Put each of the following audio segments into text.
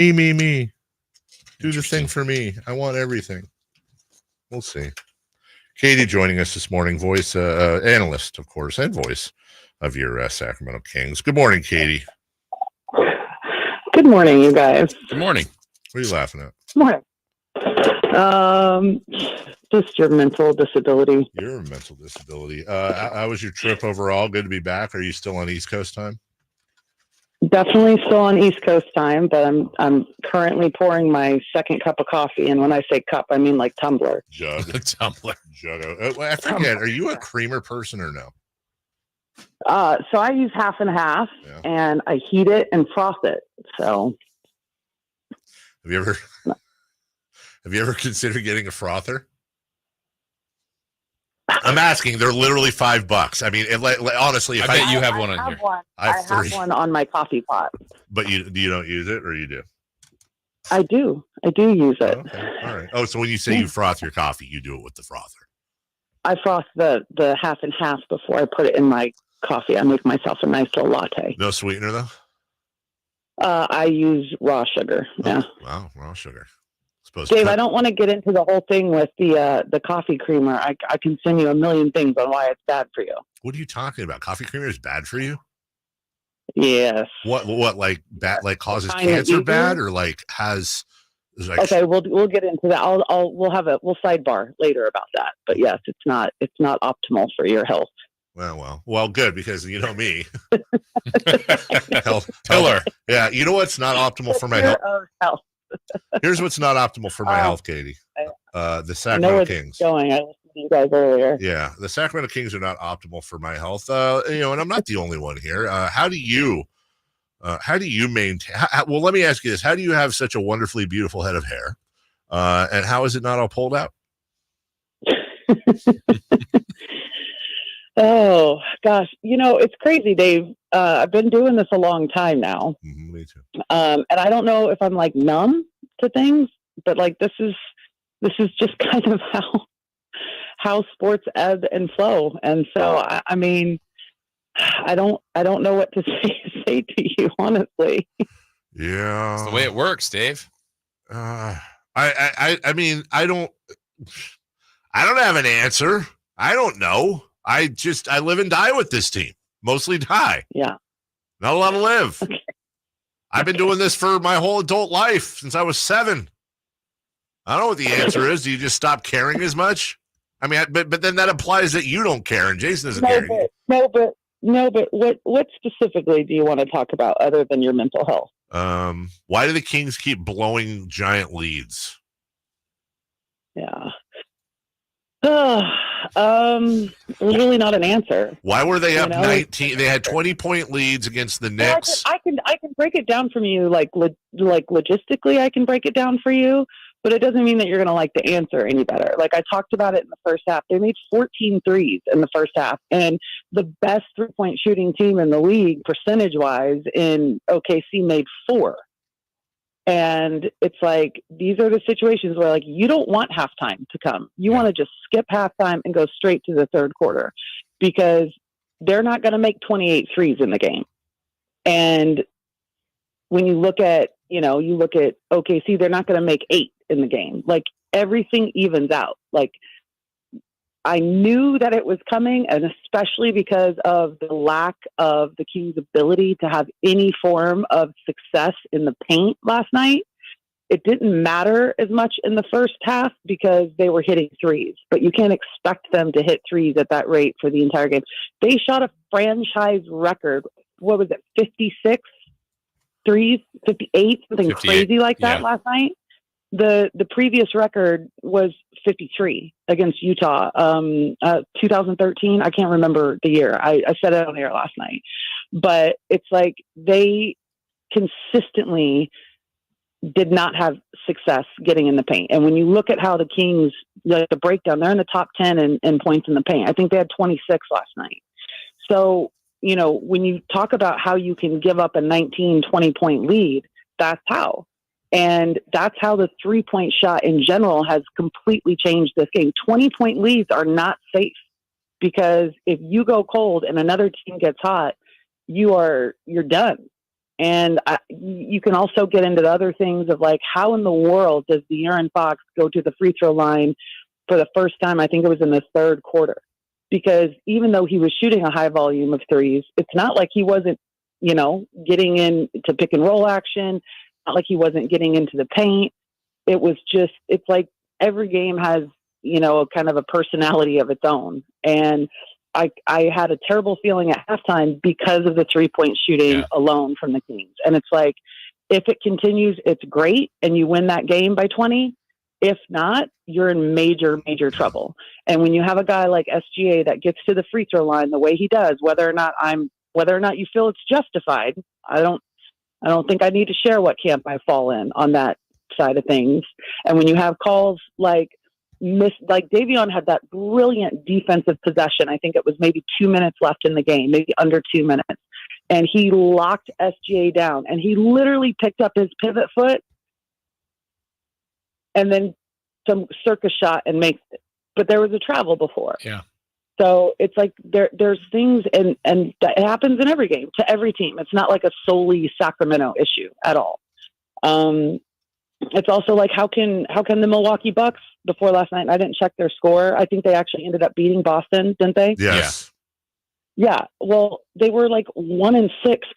Me. Do the thing for me. I want everything. We'll see. Kayte joining us this morning, voice analyst, of course, and voice of your Sacramento Kings. Good morning, Kayte. Good morning, you guys. Good morning. What are you laughing at? Morning. Just your mental disability. Your mental disability. How was your trip overall? Good to be back. Are you still on East Coast time? Definitely still on East Coast time, but I'm currently pouring my second cup of coffee, and when I say cup, I mean like tumbler. Jug. Tumbler. Jug. I forget. Are you a creamer person or no? So I use half and half, and I heat it and froth it. So, have you ever considered getting a frother? I'm asking. They're literally $5. I mean, honestly, if I bet you have one on here. I have one on my coffee pot. But you don't use it, or you do? I do use it. Oh, okay. All right. Oh, so when you say you froth your coffee, you do it with the frother. I froth the half and half before I put it in my coffee. I make myself a nice little latte. No sweetener, though? I use raw sugar. Yeah. Oh, wow, raw sugar. Dave, I don't want to get into the whole thing with the coffee creamer. I can send you a million things on why it's bad for you. What are you talking about? Coffee creamer is bad for you? Yes. What like bad, like causes cancer bad, or like has like... Okay, we'll get into that. We'll sidebar later about that. But yes, it's not optimal for your health. Well, good, because you know me. Health. Yeah, you know what's not optimal for my health? Here's what's not optimal for my health, Kayte. The Sacramento Kings. I listened to you guys earlier. Yeah, the Sacramento Kings are not optimal for my health. And I'm not the only one here. How do you maintain? Well, let me ask you this: how do you have such a wonderfully beautiful head of hair, and how is it not all pulled out? Oh gosh, it's crazy, Dave. I've been doing this a long time now. Mm-hmm, me too. And I don't know if I'm like numb to things, but like this is just kind of how sports ebb and flow. And so I mean, I don't know what to say to you, honestly. Yeah, it's the way it works, Dave. I mean, I don't have an answer. I don't know. I live and die with this team. Mostly die. Yeah. Not a lot to live. Okay. I've been doing this for my whole adult life since I was 7. I don't know what the answer is. Do you just stop caring as much? I mean, but then that implies that you don't care and Jason doesn't care. No, but what specifically do you want to talk about other than your mental health? Why do the Kings keep blowing giant leads? Yeah. Really not an answer. Why were they up 19? They had 20-point leads against the Knicks. I can break it down from you, like logistically. I can break it down for you, but it doesn't mean that you're going to like the answer any better. Like I talked about it in the first half. They made 14 threes in the first half, and the best 3-point shooting team in the league, percentage-wise, in OKC made 4. And it's like, these are the situations where like, you don't want halftime to come. You want to just skip halftime and go straight to the third quarter, because they're not going to make 28 threes in the game. And when you look at OKC, they're not going to make 8 in the game. Like everything evens out. Like I knew that it was coming, and especially because of the lack of the Kings' ability to have any form of success in the paint last night. It didn't matter as much in the first half because they were hitting threes, but you can't expect them to hit threes at that rate for the entire game. They shot a franchise record. What was it? 56 threes, 58, something 58, crazy like that last night. The previous record was 53 against Utah, 2013. I can't remember the year. I said it on air last night, but it's like they consistently did not have success getting in the paint. And when you look at how the Kings, the breakdown, they're in the top 10 in points in the paint. I think they had 26 last night. So, when you talk about how you can give up a 19, 20-point lead, that's how. And that's how the 3-point shot in general has completely changed this game. 20-point leads are not safe, because if you go cold and another team gets hot, you're done. And you can also get into the other things of like, how in the world does De'Aaron Fox go to the free throw line for the first time? I think it was in the third quarter, because even though he was shooting a high volume of threes, it's not like he wasn't, getting into pick and roll action, not like he wasn't getting into the paint. It was just, it's like every game has, kind of a personality of its own. And I had a terrible feeling at halftime because of the 3-point shooting alone from the Kings. And it's like, if it continues, it's great, and you win that game by 20. If not, you're in major, major trouble. And when you have a guy like SGA that gets to the free throw line the way he does, whether or not you feel it's justified, I don't think I need to share what camp I fall in on that side of things. And when you have calls like Davion had that brilliant defensive possession. I think it was maybe 2 minutes left in the game, maybe under 2 minutes. And he locked SGA down, and he literally picked up his pivot foot and then some circus shot and makes it. But there was a travel before. Yeah. So it's like there's things, and that happens in every game to every team. It's not like a solely Sacramento issue at all. It's also like, how can the Milwaukee Bucks before last night, and I didn't check their score, I think they actually ended up beating Boston, didn't they? Yes. Yeah. Well, they were like 1-6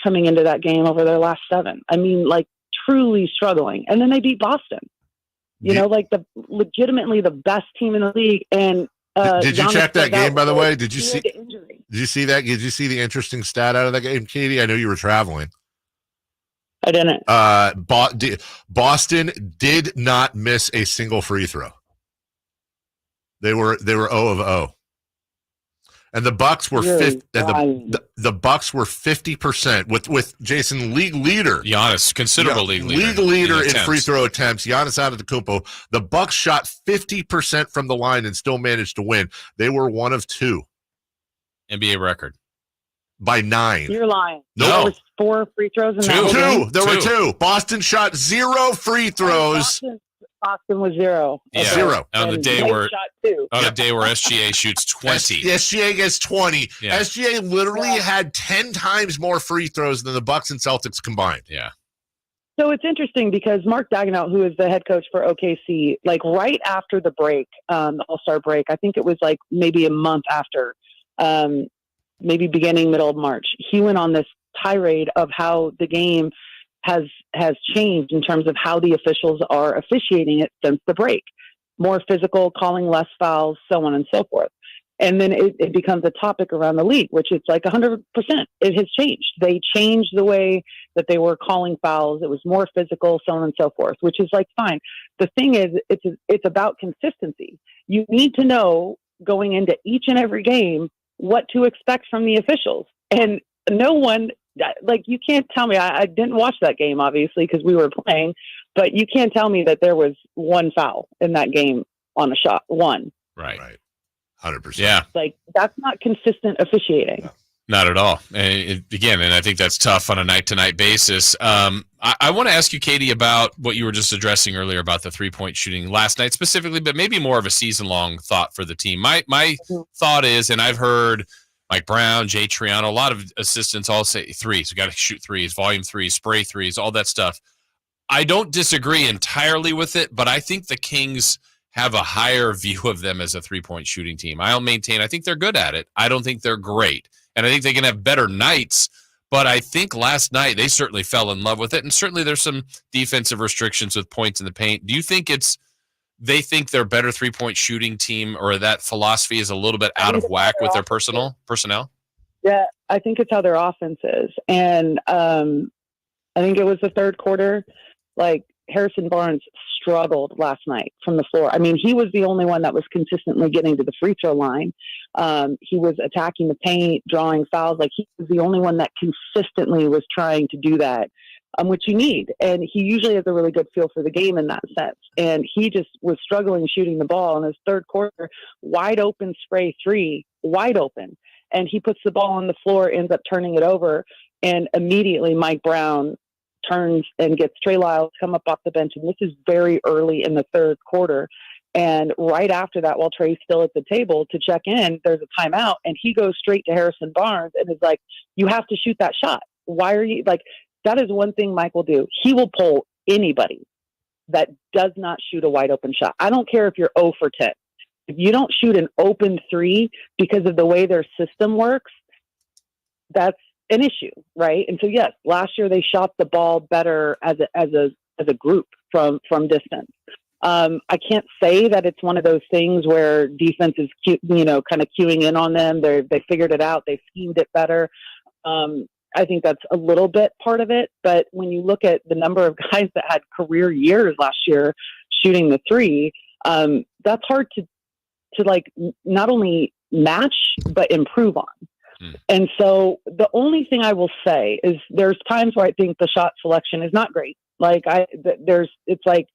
coming into that game over their last 7. I mean, like truly struggling. And then they beat Boston, like legitimately the best team in the league. And did you check that game, by the way? Did you see that? Did you see the interesting stat out of that game, Katie? I know you were traveling. I didn't. Boston did not miss a single free throw. They were 0 of 0. And the Bucks were the Bucks were 50% with Jason, league leader. Giannis, considerable league leader in free throw attempts. Giannis Antetokounmpo. The Bucks shot 50% from the line and still managed to win. They were 1 of 2. NBA record. By 9. You're lying. No. There was 4 free throws in that game. There were 2. Boston shot 0 free throws. Boston was 0. Yeah. Okay. 0. On the day where SGA shoots 20. SGA gets 20. Yeah. SGA literally had 10 times more free throws than the Bucks and Celtics combined. Yeah. So it's interesting because Mark Daigneault, who is the head coach for OKC, like right after the break, the All-Star break, I think it was like maybe a month after, maybe beginning middle of March, he went on this tirade of how the game has changed in terms of how the officials are officiating it since the break. More physical, calling less fouls, so on and so forth. And then it becomes a topic around the league, which it's like 100%. It has changed. They changed the way that they were calling fouls. It was more physical, so on and so forth, which is like fine. The thing is, it's about consistency. You need to know going into each and every game what to expect from the officials. And no one, like, you can't tell me, I didn't watch that game, obviously, because we were playing, but you can't tell me that there was 1 foul in that game on a shot. 1. Right. 100%. Yeah. Like, that's not consistent officiating. No. Not at all. And I think that's tough on a night-to-night basis. I want to ask you, Katie, about what you were just addressing earlier about the three-point shooting last night specifically, but maybe more of a season-long thought for the team. My thought is, and I've heard Mike Brown, Jay Triano, a lot of assistants all say threes. We got to shoot threes, volume threes, spray threes, all that stuff. I don't disagree entirely with it, but I think the Kings have a higher view of them as a three-point shooting team. I'll maintain I think they're good at it. I don't think they're great. And I think they can have better nights, but I think last night they certainly fell in love with it, and certainly there's some defensive restrictions with points in the paint. Do you think they think they're a better three-point shooting team, or that philosophy is a little bit out of whack with their personnel? Yeah, I think it's how their offense is. And I think it was the third quarter, like Harrison Barnes struggled last night from the floor. I mean, he was the only one that was consistently getting to the free throw line. He was attacking the paint, drawing fouls. Like, he was the only one that consistently was trying to do that, which you need. And he usually has a really good feel for the game in that sense. And he just was struggling shooting the ball in his third quarter, wide open spray 3, wide open. And he puts the ball on the floor, ends up turning it over. And immediately Mike Brown turns and gets Trey Lyles come up off the bench. And this is very early in the third quarter. And right after that, while Trey's still at the table to check in, there's a timeout, and he goes straight to Harrison Barnes and is like, you have to shoot that shot. Why are you like, That is one thing Mike will do. He will pull anybody that does not shoot a wide open shot. I don't care if you're 0 for 10. If you don't shoot an open 3 because of the way their system works, that's an issue, right? And so, yes, last year they shot the ball better as a group from distance. I can't say that it's one of those things where defense is, kind of queuing in on them. They figured it out. They schemed it better. I think that's a little bit part of it. But when you look at the number of guys that had career years last year shooting the 3, that's hard to like not only match, but improve on. And so the only thing I will say is there's times where I think the shot selection is not great. Like it's like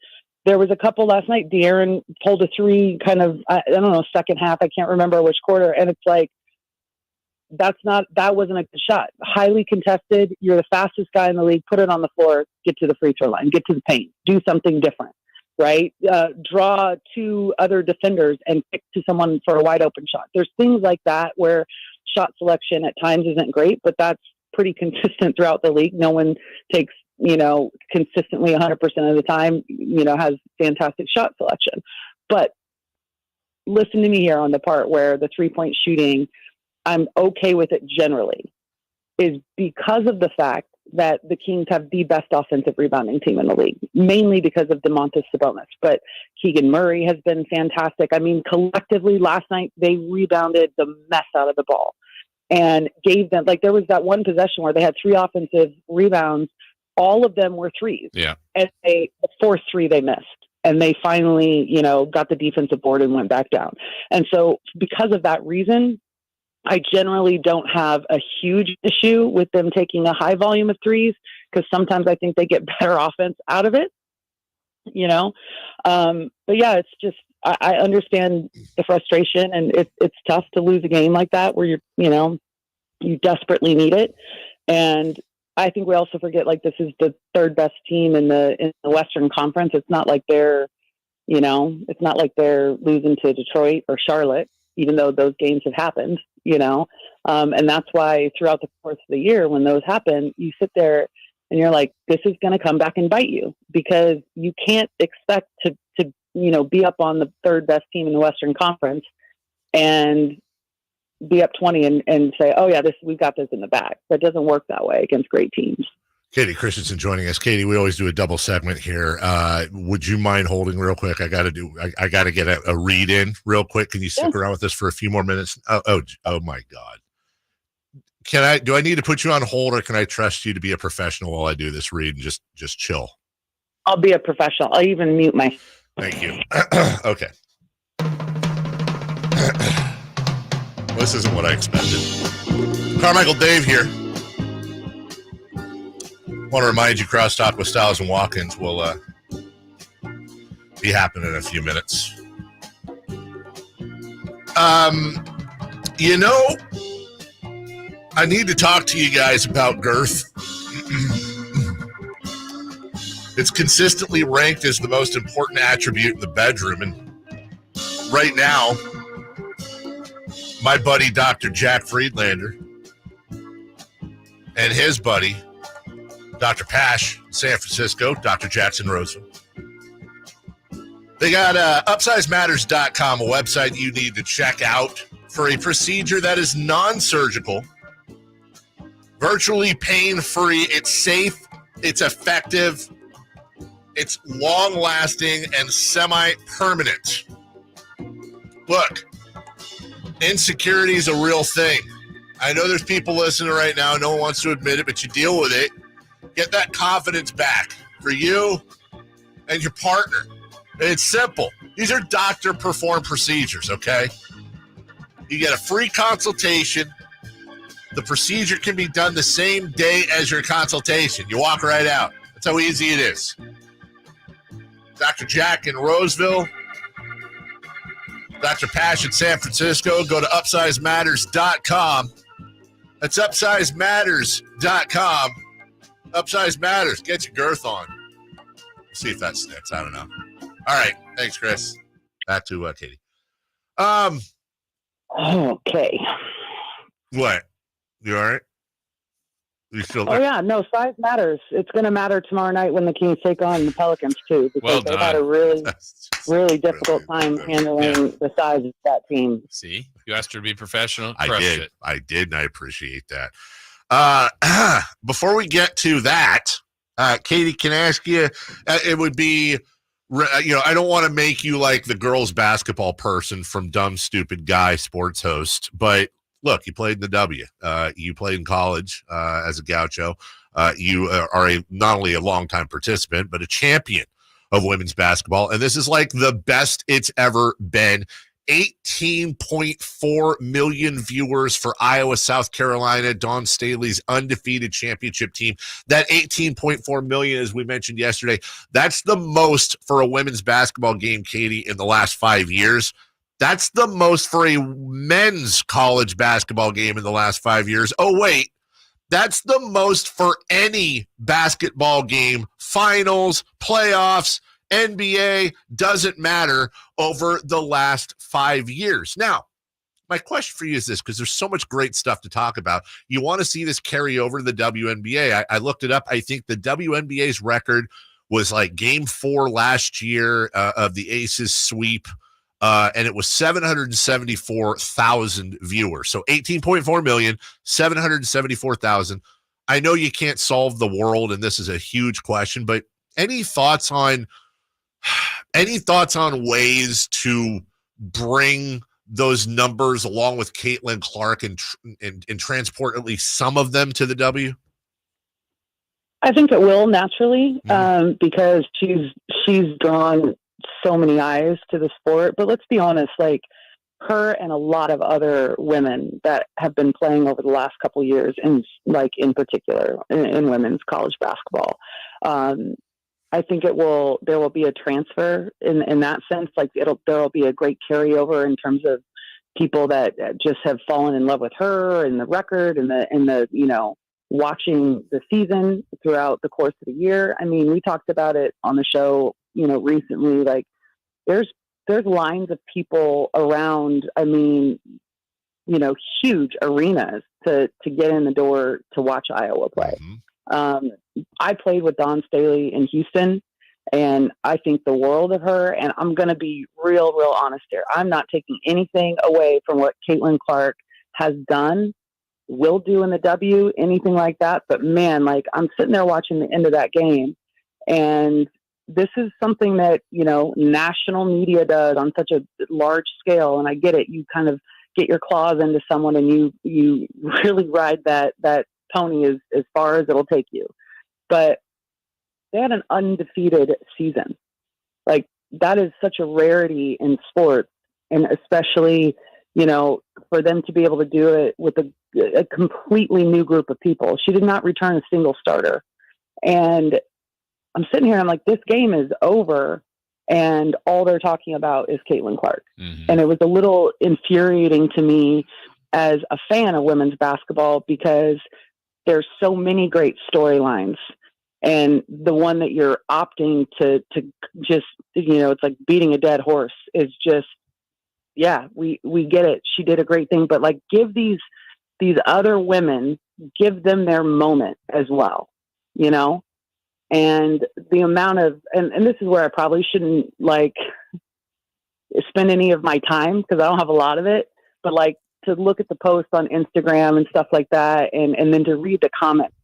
there was a couple last night. De'Aaron pulled a 3 kind of, I don't know, second half. I can't remember which quarter. And it's like, that wasn't a good shot. Highly contested. You're the fastest guy in the league. Put it on the floor, get to the free throw line, get to the paint, do something different, right? Draw 2 other defenders and pick to someone for a wide open shot. There's things like that where shot selection at times isn't great, but that's pretty consistent throughout the league. No one takes, consistently 100% of the time, has fantastic shot selection. But listen to me here on the part where the 3-point shooting, I'm okay with it generally, is because of the fact that the Kings have the best offensive rebounding team in the league, mainly because of DeMontis Sabonis. But Keegan Murray has been fantastic. I mean, collectively last night, they rebounded the mess out of the ball and gave them, like, there was that one possession where they had 3 offensive rebounds. All of them were 3s. Yeah. And the 4th 3 they missed. And they finally, got the defensive board and went back down. And so because of that reason, I generally don't have a huge issue with them taking a high volume of 3s, because sometimes I think they get better offense out of it, But yeah, it's just, I understand the frustration, and it's tough to lose a game like that where you desperately need it. And I think we also forget, like, this is the 3rd best team in the Western Conference. It's not like they're losing to Detroit or Charlotte, even though those games have happened, and that's why throughout the course of the year, when those happen, you sit there and you're like, this is going to come back and bite you, because you can't expect to be up on the 3rd best team in the Western Conference and be up 20 and say, oh yeah, we've got this in the bag. That doesn't work that way against great teams. Kayte Christensen joining us. Kayte, we always do a double segment here. Would you mind holding real quick? I got to get a read in real quick. Can you stick around with us for a few more minutes? Oh my God. Do I need to put you on hold, or can I trust you to be a professional while I do this read and just chill? I'll be a professional. I'll even mute my. Thank you. Okay. This isn't what I expected. Carmichael Dave here. Want to remind you, Crosstalk with Styles and Watkins will be happening in a few minutes. I need to talk to you guys about girth. It's consistently ranked as the most important attribute in the bedroom, and right now, my buddy Dr. Jack Friedlander and his buddy Dr. Pash, San Francisco, Dr. Jackson Roseville. They got upsizematters.com, a website you need to check out for a procedure that is non-surgical, virtually pain-free. It's safe, it's effective, it's long-lasting, and semi-permanent. Look, insecurity is a real thing. I know there's people listening right now, no one wants to admit it, but you deal with it. Get that confidence back for you and your partner. It's simple. These are doctor-performed procedures, okay? You get a free consultation. The procedure can be done the same day as your consultation. You walk right out. That's how easy it is. Dr. Jack in Roseville, Dr. Pash in San Francisco. Go to upsizematters.com. That's upsizematters.com. Upsize Matters. Get your girth on. See if that sticks. I don't know. All right. Thanks, Chris. Back to Kayte. Okay. What? You all right? You still Oh yeah, no, size matters. It's going to matter tomorrow night when the Kings take on the Pelicans too, because Well they've had done. a really difficult time really- handling the size of that team. See, you asked her to be professional. I Crushed did. it. I did, and I appreciate that. Before we get to that, Kayte, can I ask you? It would be, I don't want to make you like the girls' basketball person from Dumb Stupid Guy Sports Host, but look, you played in the W. You played in college as a gaucho. You are not only a longtime participant, but a champion of women's basketball. And this is like the best it's ever been. 18.4 million viewers for Iowa, South Carolina, Dawn Staley's undefeated championship team. That 18.4 million, as we mentioned yesterday, that's the most for a women's basketball game, Kayte, in the last 5 years. That's the most for a men's college basketball game in the last 5 years. Oh, wait. That's the most for any basketball game, finals, playoffs, NBA, doesn't matter, over the last 5 years. Now, my question for you is this, because there's so much great stuff to talk about. You want to see this carry over to the WNBA. I looked it up. I think the WNBA's record was like game 4 last year of the Aces sweep. And it was 774,000 viewers. So 18.4 million, 774,000. I know you can't solve the world, and this is a huge question, but any thoughts on ways to bring those numbers along with Caitlin Clark and transport at least some of them to the W? I think it will naturally, because she's drawn so many eyes to the sport. But let's be honest, like her and a lot of other women that have been playing over the last couple of years, and like in particular in women's college basketball, I think there will be a transfer in that sense. Like there will be a great carryover in terms of people that just have fallen in love with her and the record and the watching the season throughout the course of the year. I mean, we talked about it on the show, recently. Like there's lines of people around. I mean, huge arenas to get in the door to watch Iowa play. Mm-hmm. I played with Dawn Staley in Houston, and I think the world of her. And I'm going to be real honest here. I'm not taking anything away from what Caitlin Clark has done, will do in the W, anything like that. But man, like I'm sitting there watching the end of that game, and this is something that, national media does on such a large scale. And I get it. You kind of get your claws into someone, and you really ride that pony as far as it'll take you. But they had an undefeated season. Like that is such a rarity in sports, and especially, for them to be able to do it with a completely new group of people. She did not return a single starter. And I'm sitting here and I'm like, this game is over, and all they're talking about is Caitlin Clark. Mm-hmm. And it was a little infuriating to me as a fan of women's basketball, because there's so many great storylines, and the one that you're opting to just, it's like beating a dead horse is just, yeah, we get it. She did a great thing, but like give these other women, give them their moment as well, and the amount of, and this is where I probably shouldn't like spend any of my time, because I don't have a lot of it, but like to look at the posts on Instagram and stuff like that, and then to read the comments.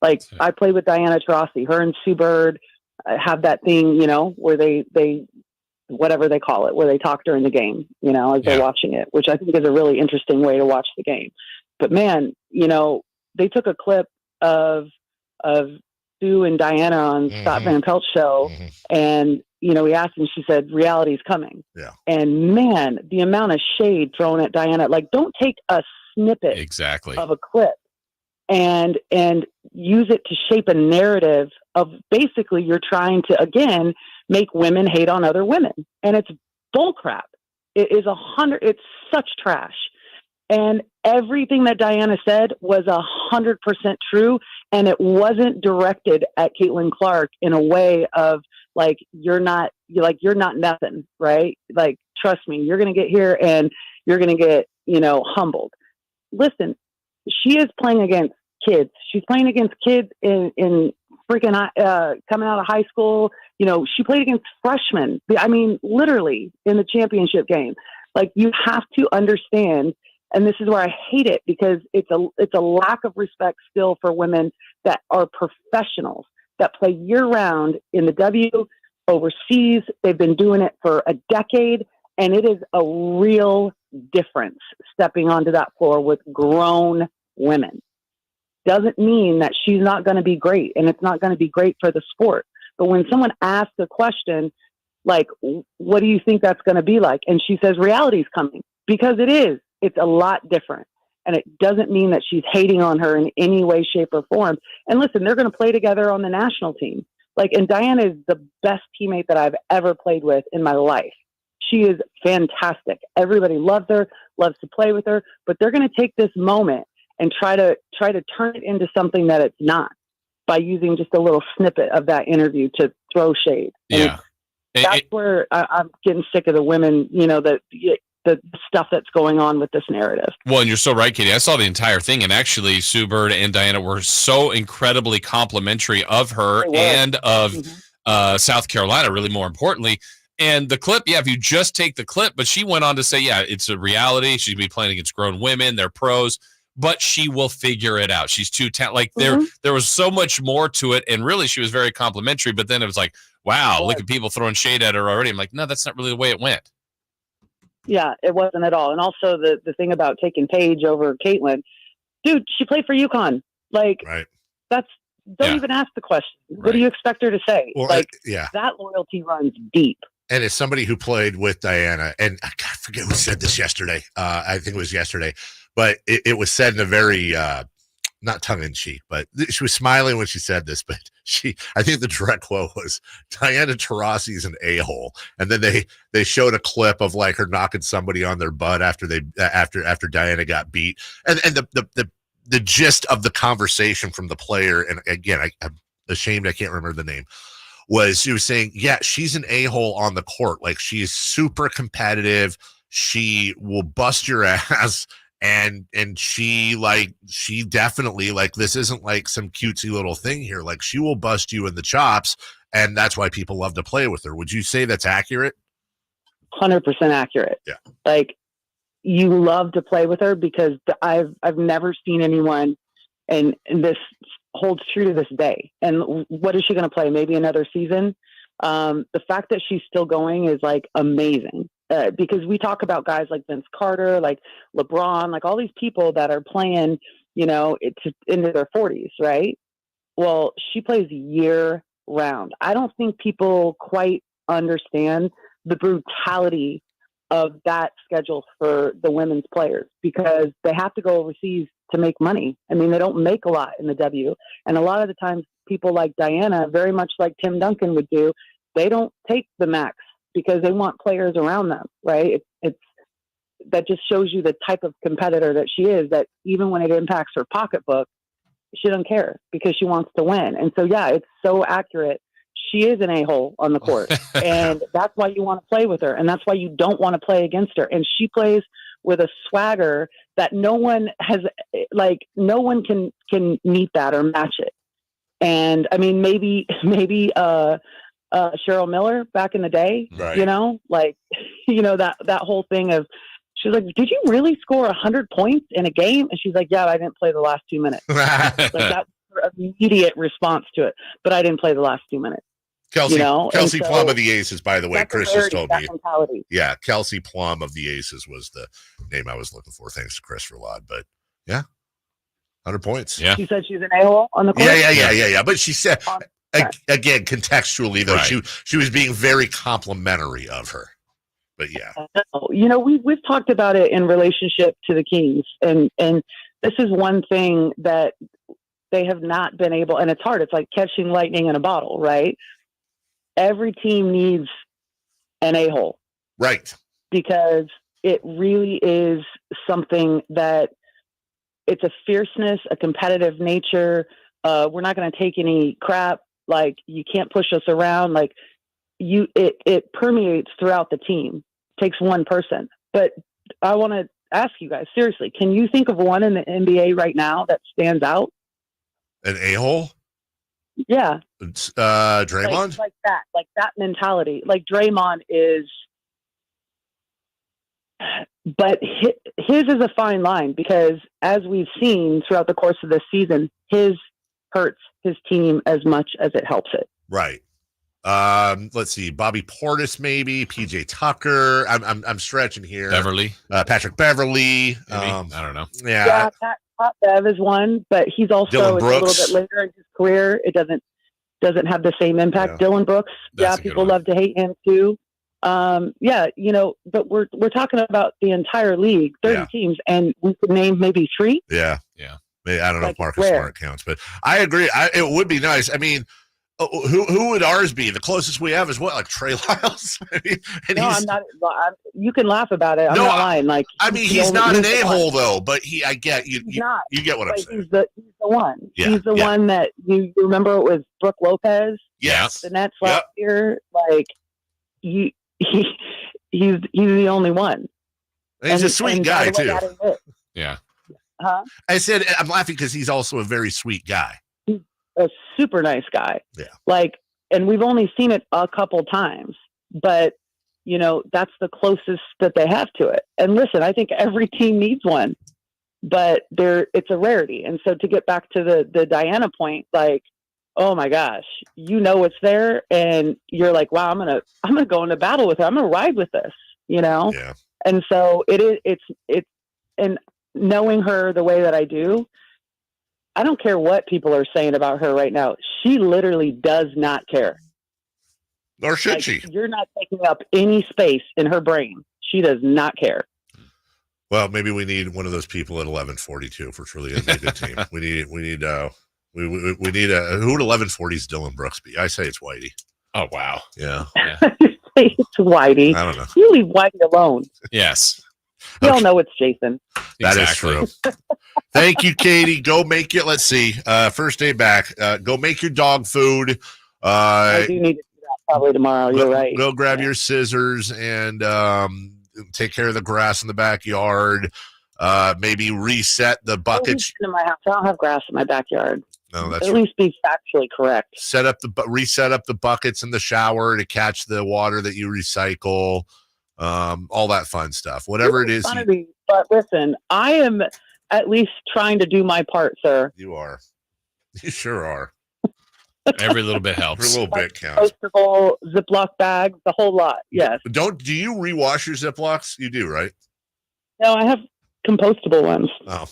Like I played with Diana Taurasi, her and Sue Bird have that thing, where they whatever they call it, where they talk during the game, as they're watching it, which I think is a really interesting way to watch the game. But man, they took a clip of Sue and Diana on Scott Van Pelt's show, and he asked, and she said, "Reality's coming." Yeah. And man, the amount of shade thrown at Diana, like don't take a snippet of a clip and use it to shape a narrative of basically you're trying to, again, make women hate on other women. And it's bullcrap. It is it's such trash. And everything that Diana said was 100% true. And it wasn't directed at Caitlin Clark in a way of like, you're not nothing, right? Like, trust me, you're going to get here and you're going to get, humbled. Listen, she is playing against kids. She's playing against kids in freaking coming out of high school. You know, she played against freshmen. I mean, literally in the championship game. Like, you have to understand, and this is where I hate it, because it's a lack of respect still for women that are professionals that play year round in the W, overseas. They've been doing it for a decade, and it is a real difference stepping onto that floor with grown women. Doesn't mean that she's not going to be great, and it's not going to be great for the sport. But when someone asks a question like, what do you think that's going to be like? And she says, reality's coming, because it is. It's a lot different. And it doesn't mean that she's hating on her in any way, shape, or form. And listen, they're going to play together on the national team. Like, and Diana is the best teammate that I've ever played with in my life. She is fantastic. Everybody loves her, loves to play with her, but they're going to take this moment and try to turn it into something that it's not, by using just a little snippet of that interview to throw shade. And that's where I'm getting sick of the women, you know, the stuff that's going on with this narrative. Well, and you're so right, Kayte. I saw the entire thing, and actually Sue Bird and Diana were so incredibly complimentary of her and of South Carolina, really, more importantly. And the clip, if you just take the clip, but she went on to say, it's a reality. She's going to be playing against grown women. They're pros, but she will figure it out. She's too talented. Like, there was so much more to it, and really she was very complimentary, but then it was like, wow, look at people throwing shade at her already. I'm like, no, that's not really the way it went. Yeah, it wasn't at all. And also the thing about taking Paige over Caitlin, dude, she played for UConn. Like, don't even ask the question. What do you expect her to say? Well, that loyalty runs deep. And as somebody who played with Diana, and I forget who said this yesterday. I think it was yesterday, but it was said in a very, not tongue in cheek, but she was smiling when she said this, but I think the direct quote was, Diana Taurasi is an a-hole. And then they showed a clip of like her knocking somebody on their butt after Diana got beat. And the gist of the conversation from the player, and again, I'm ashamed I can't remember the name, was she was saying, she's an a-hole on the court. Like, she is super competitive. She will bust your ass. And she definitely, like, this isn't like some cutesy little thing here. Like, she will bust you in the chops, and that's why people love to play with her. Would you say that's accurate? 100% accurate. Yeah. Like, you love to play with her, because I've never seen anyone, and this holds true to this day. And what is she going to play? Maybe another season. The fact that she's still going is like amazing. Because we talk about guys like Vince Carter, like LeBron, like all these people that are playing, you know, into their 40s, right? Well, she plays year round. I don't think people quite understand the brutality of that schedule for the women's players, because they have to go overseas to make money. I mean, they don't make a lot in the W. And a lot of the times people like Diana, very much like Tim Duncan would do, they don't take the max, because they want players around them, right? It's that just shows you the type of competitor that she is, that even when it impacts her pocketbook, she doesn't care, because she wants to win. And so, it's so accurate. She is an a-hole on the court, and that's why you want to play with her, and that's why you don't want to play against her. And she plays with a swagger that no one has, like, no one can meet that or match it. And I mean, maybe Cheryl Miller back in the day, you know, like, you know, that whole thing of, she's like, did you really score 100 points in a game? And she's like, I didn't play the last 2 minutes. Like, that's her immediate response to it. But I didn't play the last 2 minutes. Kelsey, you know? Kelsey Plum of the Aces, by the way, Chris just told me. Mentality. Yeah, Kelsey Plum of the Aces was the name I was looking for. Thanks to Chris for Laud. But 100 points. Yeah. She said she's an a-hole on the court. Yeah. But she said, again, contextually, though, she was being very complimentary of her. But you know, we've talked about it in relationship to the Kings, and this is one thing that they have not been able, and it's hard. It's like catching lightning in a bottle, right? Every team needs an a-hole. Right. Because it really is something that it's a fierceness, a competitive nature. We're not going to take any crap. Like, you can't push us around. Like, it permeates throughout the team. It takes one person. But I want to ask you guys, seriously, can you think of one in the NBA right now that stands out? An a-hole? Yeah. Draymond? Like that mentality. Like Draymond is, but his is a fine line because as we've seen throughout the course of this season, his hurts his team as much as it helps it. Right. Let's see. Bobby Portis, maybe PJ Tucker. I'm stretching here. Beverly, Patrick Beverly. I don't know. Yeah. Pat Bev is one, but he's also a little bit later in his career. It doesn't have the same impact. Yeah. Dylan Brooks. That's people love to hate him too. But we're talking about the entire league, 30 teams, and we could name maybe 3. Yeah. I don't know if Marcus Smart counts, but I agree. It would be nice. I mean, who would ours be? The closest we have is what, like Trey Lyles? I'm not. You can laugh about it. I'm not lying. Like, he's not an a-hole though. But I get you. You get what I'm saying. He's the one. Yeah, he's the one that you remember. It was Brooke Lopez. Yes. The Nets last year. Like he's the only one. And he's a sweet guy too. Yeah. Huh? I said I'm laughing because he's also a very sweet guy. A super nice guy. Yeah. Like, and we've only seen it a couple times, but that's the closest that they have to it. And listen, I think every team needs one, but it's a rarity. And so to get back to the Diana point, like, oh my gosh, it's there and you're like, wow, I'm going to go into battle with it. I'm going to ride with this, Yeah. And so it's and knowing her the way that I do, I don't care what people are saying about her right now. She literally does not care. Nor should she. You're not taking up any space in her brain. She does not care. Well, maybe we need one of those people at 1142 for truly a good team. We need who at 1140 is Dylan Brooksby? I say it's Whitey. Oh wow. Yeah. It's Whitey. I don't know. You leave Whitey alone. Yes. We all know it's Jason. That is true. Thank you, Katie. Go make it. Let's see. First day back. Go make your dog food. I do need to do that probably tomorrow. You're right. Go grab your scissors and take care of the grass in the backyard. Maybe reset the buckets. In my house, I don't have grass in my backyard. No, that's at least be factually correct. Reset up the buckets in the shower to catch the water that you recycle. All that fun stuff. Whatever it is. But listen, I am at least trying to do my part, sir. You are. You sure are. Every little bit helps. Every little bit counts. Compostable Ziploc bags, the whole lot. Yes. Do you rewash your Ziplocs? You do, right? No, I have compostable ones. Oh.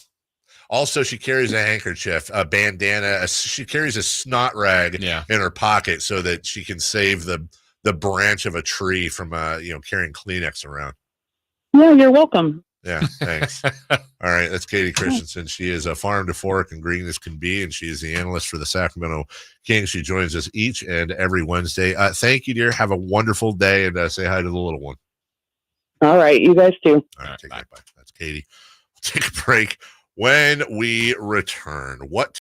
Also, she carries a handkerchief, a bandana. She carries a snot rag in her pocket so that she can save the branch of a tree from carrying Kleenex around. Yeah, you're welcome. Yeah, thanks. All right, that's Kayte Christensen. She is a farm to fork and green as can be, and she is the analyst for the Sacramento Kings. She joins us each and every Wednesday. Thank you, dear. Have a wonderful day, and say hi to the little one. All right, you guys too. All right, take care. Bye. That's Katie. We'll take a break. When we return, what